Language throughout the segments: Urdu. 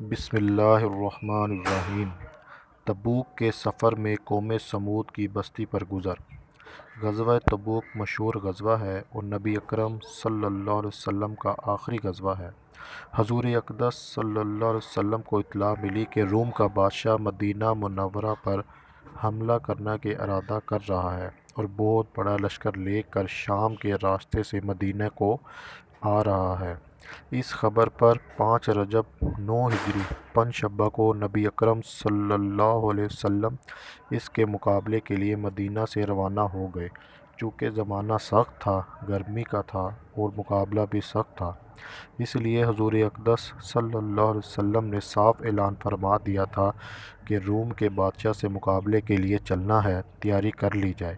بسم اللہ الرحمن الرحیم۔ تبوک کے سفر میں قوم سمود کی بستی پر گزر۔ غزوہ تبوک مشہور غزوہ ہے اور نبی اکرم صلی اللہ علیہ وسلم کا آخری غزوہ ہے۔ حضور اقدس صلی اللہ علیہ وسلم کو اطلاع ملی کہ روم کا بادشاہ مدینہ منورہ پر حملہ کرنے کا ارادہ کر رہا ہے اور بہت بڑا لشکر لے کر شام کے راستے سے مدینہ کو آ رہا ہے۔ اس خبر پر 5 رجب 9 ہجری پنج شنبہ کو نبی اکرم صلی اللہ علیہ وسلم اس کے مقابلے کے لیے مدینہ سے روانہ ہو گئے۔ چونکہ زمانہ سخت تھا، گرمی کا تھا اور مقابلہ بھی سخت تھا، اس لیے حضور اقدس صلی اللہ علیہ وسلم نے صاف اعلان فرما دیا تھا کہ روم کے بادشاہ سے مقابلے کے لیے چلنا ہے، تیاری کر لی جائے،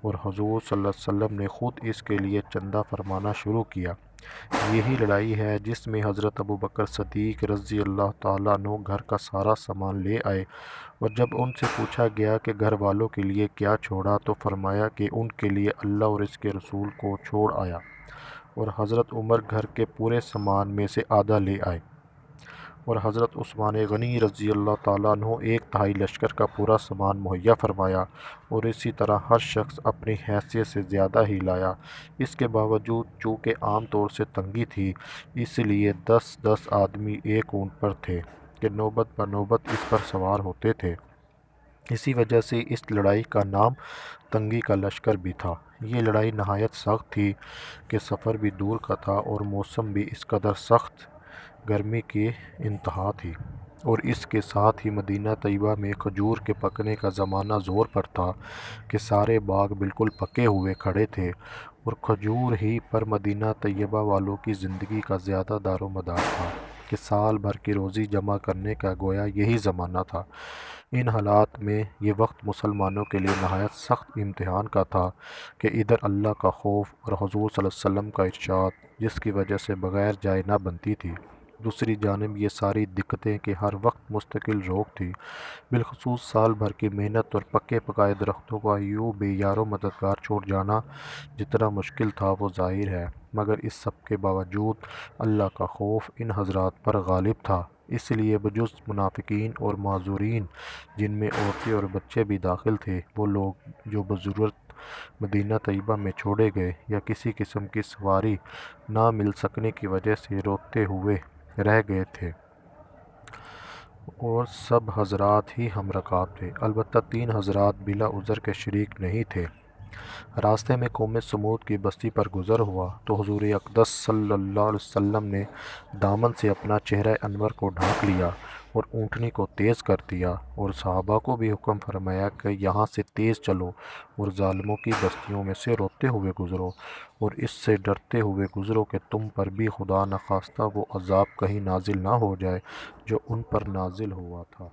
اور حضور صلی اللہ علیہ وسلم نے خود اس کے لیے چندہ فرمانا شروع کیا۔ یہی لڑائی ہے جس میں حضرت ابوبکر صدیق رضی اللہ تعالیٰ عنہ گھر کا سارا سامان لے آئے، اور جب ان سے پوچھا گیا کہ گھر والوں کے لیے کیا چھوڑا تو فرمایا کہ ان کے لیے اللہ اور اس کے رسول کو چھوڑ آیا، اور حضرت عمر گھر کے پورے سامان میں سے آدھا لے آئے، اور حضرت عثمان غنی رضی اللہ تعالیٰ عنہ 1/3 لشکر کا پورا سامان مہیا فرمایا، اور اسی طرح ہر شخص اپنی حیثیت سے زیادہ ہی لایا۔ اس کے باوجود چونکہ عام طور سے تنگی تھی، اس لیے 10 آدمی ایک اونٹ پر تھے کہ نوبت بنوبت اس پر سوار ہوتے تھے۔ اسی وجہ سے اس لڑائی کا نام تنگی کا لشکر بھی تھا۔ یہ لڑائی نہایت سخت تھی کہ سفر بھی دور کا تھا اور موسم بھی اس قدر سخت گرمی کی انتہا تھی، اور اس کے ساتھ ہی مدینہ طیبہ میں کھجور کے پکنے کا زمانہ زور پر تھا کہ سارے باغ بالکل پکے ہوئے کھڑے تھے، اور کھجور ہی پر مدینہ طیبہ والوں کی زندگی کا زیادہ دار و مدار تھا کہ سال بھر کی روزی جمع کرنے کا گویا یہی زمانہ تھا۔ ان حالات میں یہ وقت مسلمانوں کے لیے نہایت سخت امتحان کا تھا کہ ادھر اللہ کا خوف اور حضور صلی اللہ علیہ وسلم کا ارشاد، جس کی وجہ سے بغیر جائے نہ بنتی تھی، دوسری جانب یہ ساری دقتیں کہ ہر وقت مستقل روک تھی، بالخصوص سال بھر کی محنت اور پکے پکائے درختوں کا یوں بے یار و مددگار چھوڑ جانا جتنا مشکل تھا وہ ظاہر ہے، مگر اس سب کے باوجود اللہ کا خوف ان حضرات پر غالب تھا۔ اس لیے بجز منافقین اور معذورین، جن میں عورتیں اور بچے بھی داخل تھے، وہ لوگ جو بضرورت مدینہ طیبہ میں چھوڑے گئے یا کسی قسم کی سواری نہ مل سکنے کی وجہ سے روتے ہوئے رہ گئے تھے، اور سب حضرات ہی ہم رکاب تھے۔ البتہ 3 حضرات بلا عذر کے شریک نہیں تھے۔ راستے میں قوم سمود کی بستی پر گزر ہوا تو حضور اقدس صلی اللہ علیہ وسلم نے دامن سے اپنا چہرہ انور کو ڈھانپ لیا اور اونٹنی کو تیز کر دیا، اور صحابہ کو بھی حکم فرمایا کہ یہاں سے تیز چلو اور ظالموں کی بستیوں میں سے روتے ہوئے گزرو، اور اس سے ڈرتے ہوئے گزرو کہ تم پر بھی خدا نخواستہ وہ عذاب کہیں نازل نہ ہو جائے جو ان پر نازل ہوا تھا۔